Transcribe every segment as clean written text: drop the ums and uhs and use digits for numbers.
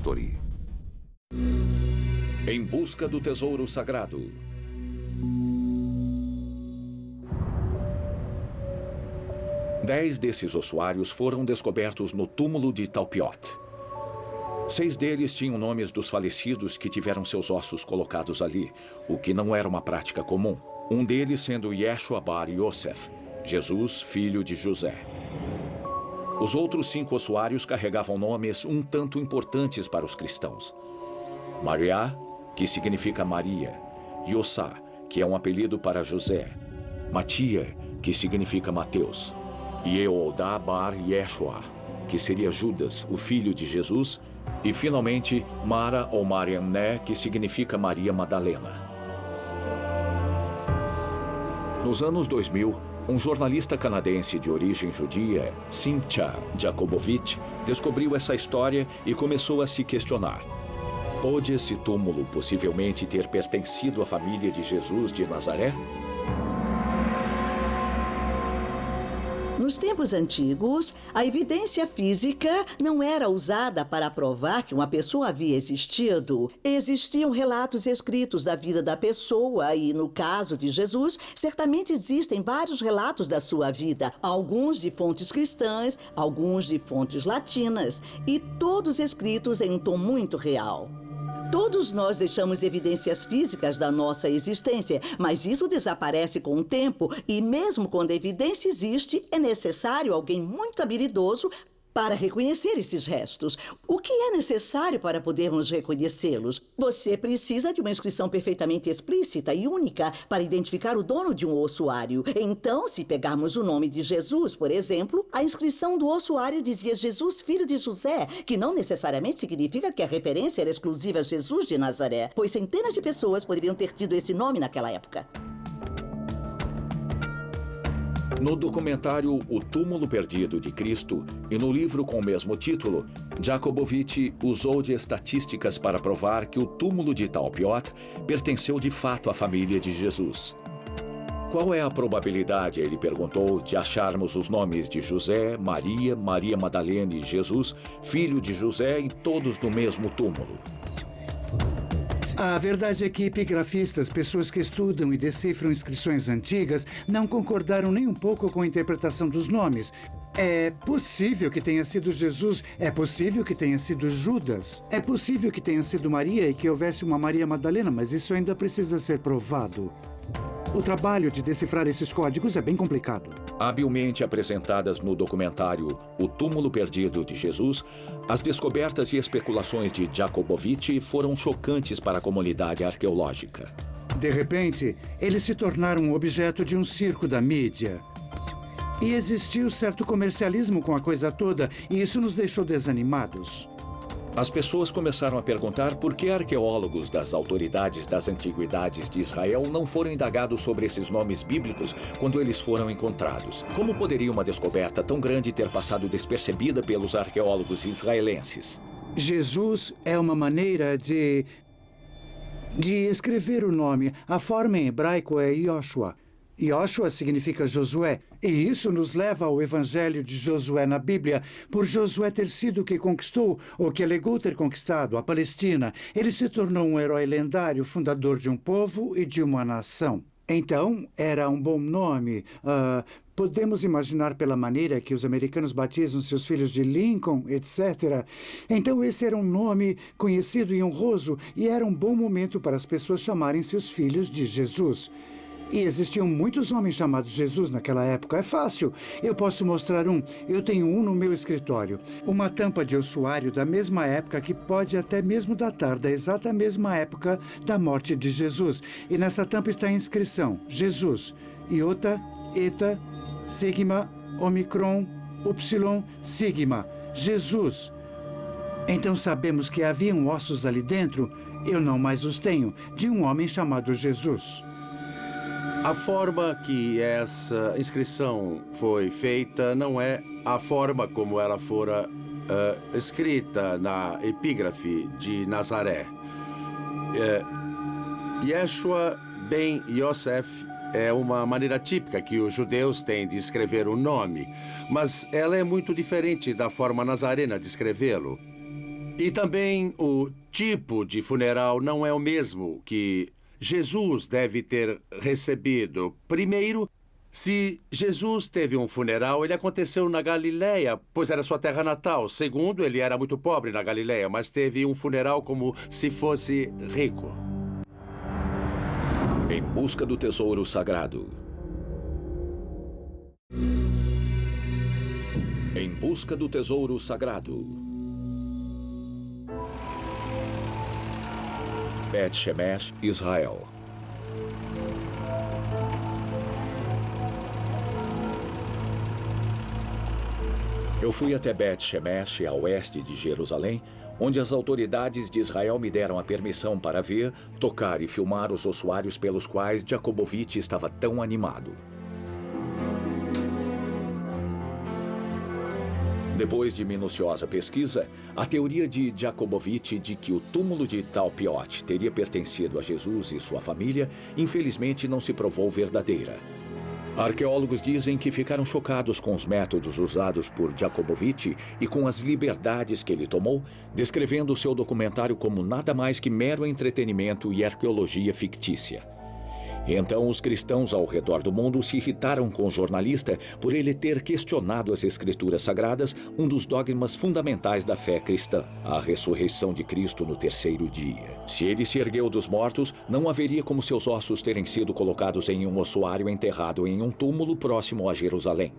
History. Em busca do tesouro sagrado. Dez desses ossuários foram descobertos no túmulo de Talpiot. 6 deles tinham nomes dos falecidos que tiveram seus ossos colocados ali, o que não era uma prática comum. Um deles sendo Yeshua bar Yosef, Jesus, filho de José. Os outros 5 ossuários carregavam nomes um tanto importantes para os cristãos. Maria, que significa Maria. Yossá, que é um apelido para José. Matia, que significa Mateus. Yeholdá bar Yeshua, que seria Judas, o filho de Jesus. E, finalmente, Mara ou Mariamné, que significa Maria Madalena. Nos anos 2000, um jornalista canadense de origem judia, Simcha Jakobovich, descobriu essa história e começou a se questionar. Pode esse túmulo possivelmente ter pertencido à família de Jesus de Nazaré? Nos tempos antigos, a evidência física não era usada para provar que uma pessoa havia existido. Existiam relatos escritos da vida da pessoa e, no caso de Jesus, certamente existem vários relatos da sua vida, alguns de fontes cristãs, alguns de fontes latinas, e todos escritos em um tom muito real. Todos nós deixamos evidências físicas da nossa existência, mas isso desaparece com o tempo e mesmo quando a evidência existe, é necessário alguém muito habilidoso para reconhecer esses restos. O que é necessário para podermos reconhecê-los? Você precisa de uma inscrição perfeitamente explícita e única para identificar o dono de um ossuário. Então, se pegarmos o nome de Jesus, por exemplo, a inscrição do ossuário dizia Jesus, filho de José, que não necessariamente significa que a referência era exclusiva a Jesus de Nazaré, pois centenas de pessoas poderiam ter tido esse nome naquela época. No documentário O Túmulo Perdido de Cristo e no livro com o mesmo título, Jakobovich usou de estatísticas para provar que o túmulo de Talpiot pertenceu de fato à família de Jesus. Qual é a probabilidade, ele perguntou, de acharmos os nomes de José, Maria, Maria Madalena e Jesus, filho de José, e todos no mesmo túmulo? A verdade é que epigrafistas, pessoas que estudam e decifram inscrições antigas, não concordaram nem um pouco com a interpretação dos nomes. É possível que tenha sido Jesus, é possível que tenha sido Judas, é possível que tenha sido Maria e que houvesse uma Maria Madalena, mas isso ainda precisa ser provado. O trabalho de decifrar esses códigos é bem complicado. Habilmente apresentadas no documentário O Túmulo Perdido de Jesus, as descobertas e especulações de Jakobovich foram chocantes para a comunidade arqueológica. De repente, eles se tornaram objeto de um circo da mídia. E existiu certo comercialismo com a coisa toda, e isso nos deixou desanimados. As pessoas começaram a perguntar por que arqueólogos das autoridades das antiguidades de Israel não foram indagados sobre esses nomes bíblicos quando eles foram encontrados. Como poderia uma descoberta tão grande ter passado despercebida pelos arqueólogos israelenses? Jesus é uma maneira de escrever o nome. A forma em hebraico é Yoshua. Yoshua significa Josué, e isso nos leva ao Evangelho de Josué na Bíblia, por Josué ter sido o que conquistou, ou que alegou ter conquistado, a Palestina. Ele se tornou um herói lendário, fundador de um povo e de uma nação. Então, era um bom nome. Podemos imaginar pela maneira que os americanos batizam seus filhos de Lincoln, etc. Então, esse era um nome conhecido e honroso, e era um bom momento para as pessoas chamarem seus filhos de Jesus. E existiam muitos homens chamados Jesus naquela época. É fácil. Eu posso mostrar um. Eu tenho um no meu escritório. Uma tampa de ossuário da mesma época que pode até mesmo datar da exata mesma época da morte de Jesus. E nessa tampa está a inscrição: Jesus, Iota, Eta, Sigma, Omicron, Upsilon, Sigma. Jesus. Então sabemos que haviam ossos ali dentro, eu não mais os tenho, de um homem chamado Jesus. A forma que essa inscrição foi feita não é a forma como ela fora escrita na epígrafe de Nazaré. Yeshua ben Yosef é uma maneira típica que os judeus têm de escrever o nome, mas ela é muito diferente da forma nazarena de escrevê-lo. E também o tipo de funeral não é o mesmo que Jesus deve ter recebido. Primeiro, se Jesus teve um funeral, ele aconteceu na Galileia, pois era sua terra natal. Segundo, ele era muito pobre na Galileia, mas teve um funeral como se fosse rico. Em busca do tesouro sagrado. Em busca do tesouro sagrado. Bet-Shemesh, Israel. Eu fui até Bet-Shemesh, a oeste de Jerusalém, onde as autoridades de Israel me deram a permissão para ver, tocar e filmar os ossuários pelos quais Jacobovitch estava tão animado. Depois de minuciosa pesquisa, a teoria de Jacobovitch de que o túmulo de Talpiot teria pertencido a Jesus e sua família, infelizmente não se provou verdadeira. Arqueólogos dizem que ficaram chocados com os métodos usados por Jacobovitch e com as liberdades que ele tomou, descrevendo seu documentário como nada mais que mero entretenimento e arqueologia fictícia. Então, os cristãos ao redor do mundo se irritaram com o jornalista por ele ter questionado as Escrituras Sagradas, um dos dogmas fundamentais da fé cristã, a ressurreição de Cristo no terceiro dia. Se ele se ergueu dos mortos, não haveria como seus ossos terem sido colocados em um ossuário enterrado em um túmulo próximo a Jerusalém.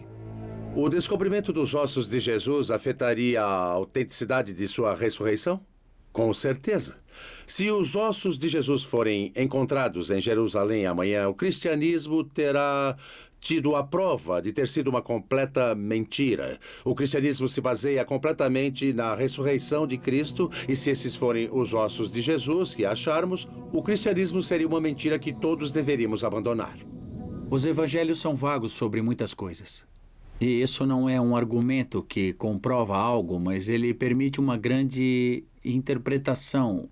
O descobrimento dos ossos de Jesus afetaria a autenticidade de sua ressurreição? Com certeza. Se os ossos de Jesus forem encontrados em Jerusalém amanhã, o cristianismo terá tido a prova de ter sido uma completa mentira. O cristianismo se baseia completamente na ressurreição de Cristo, e se esses forem os ossos de Jesus que acharmos, o cristianismo seria uma mentira que todos deveríamos abandonar. Os evangelhos são vagos sobre muitas coisas. E isso não é um argumento que comprova algo, mas ele permite uma grande interpretação.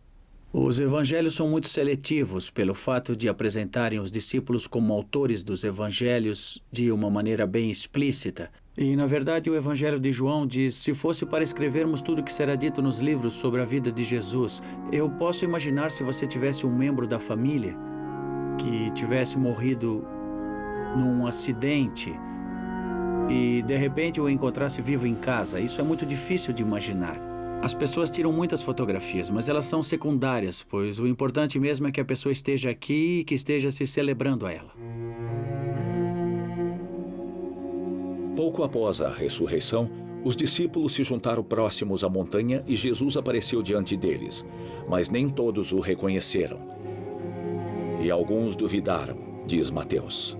Os evangelhos são muito seletivos pelo fato de apresentarem os discípulos como autores dos evangelhos de uma maneira bem explícita. E, na verdade, o evangelho de João diz, se fosse para escrevermos tudo o que será dito nos livros sobre a vida de Jesus, eu posso imaginar se você tivesse um membro da família que tivesse morrido num acidente e, de repente, o encontrasse vivo em casa. Isso é muito difícil de imaginar. As pessoas tiram muitas fotografias, mas elas são secundárias, pois o importante mesmo é que a pessoa esteja aqui e que esteja se celebrando a ela. Pouco após a ressurreição, os discípulos se juntaram próximos à montanha e Jesus apareceu diante deles, mas nem todos o reconheceram. E alguns duvidaram, diz Mateus.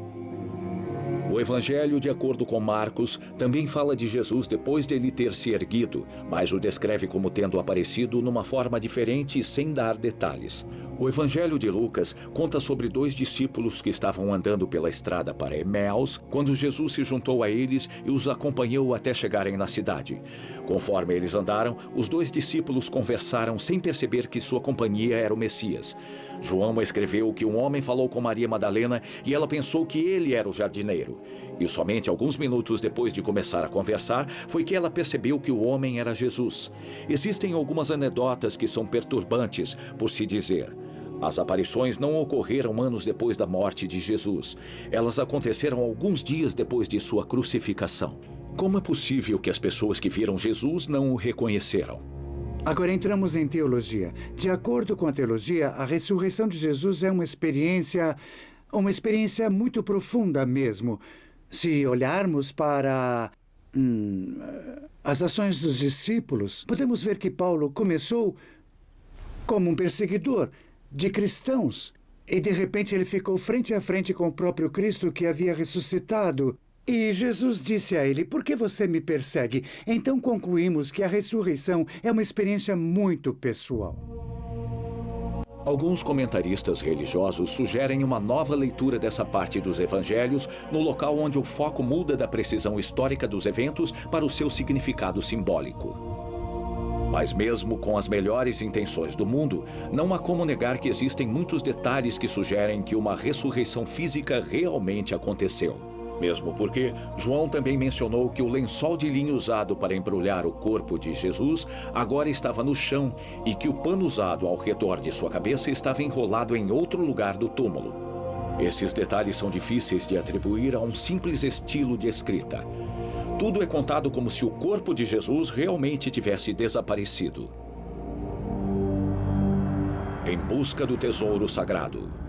O Evangelho, de acordo com Marcos, também fala de Jesus depois de ele ter se erguido, mas o descreve como tendo aparecido numa forma diferente e sem dar detalhes. O Evangelho de Lucas conta sobre 2 discípulos que estavam andando pela estrada para Eméus, quando Jesus se juntou a eles e os acompanhou até chegarem na cidade. Conforme eles andaram, os 2 discípulos conversaram sem perceber que sua companhia era o Messias. João escreveu que um homem falou com Maria Madalena e ela pensou que ele era o jardineiro. E somente alguns minutos depois de começar a conversar, foi que ela percebeu que o homem era Jesus. Existem algumas anedotas que são perturbantes, por se dizer. As aparições não ocorreram anos depois da morte de Jesus. Elas aconteceram alguns dias depois de sua crucificação. Como é possível que as pessoas que viram Jesus não o reconheceram? Agora entramos em teologia. De acordo com a teologia, a ressurreição de Jesus é uma experiência muito profunda mesmo. Se olharmos para as ações dos discípulos, podemos ver que Paulo começou como um perseguidor de cristãos e de repente ele ficou frente a frente com o próprio Cristo que havia ressuscitado. E Jesus disse a ele, por que você me persegue? Então concluímos que a ressurreição é uma experiência muito pessoal. Alguns comentaristas religiosos sugerem uma nova leitura dessa parte dos evangelhos no local onde o foco muda da precisão histórica dos eventos para o seu significado simbólico. Mas mesmo com as melhores intenções do mundo, não há como negar que existem muitos detalhes que sugerem que uma ressurreição física realmente aconteceu. Mesmo porque João também mencionou que o lençol de linho usado para embrulhar o corpo de Jesus agora estava no chão e que o pano usado ao redor de sua cabeça estava enrolado em outro lugar do túmulo. Esses detalhes são difíceis de atribuir a um simples estilo de escrita. Tudo é contado como se o corpo de Jesus realmente tivesse desaparecido. Em busca do tesouro sagrado.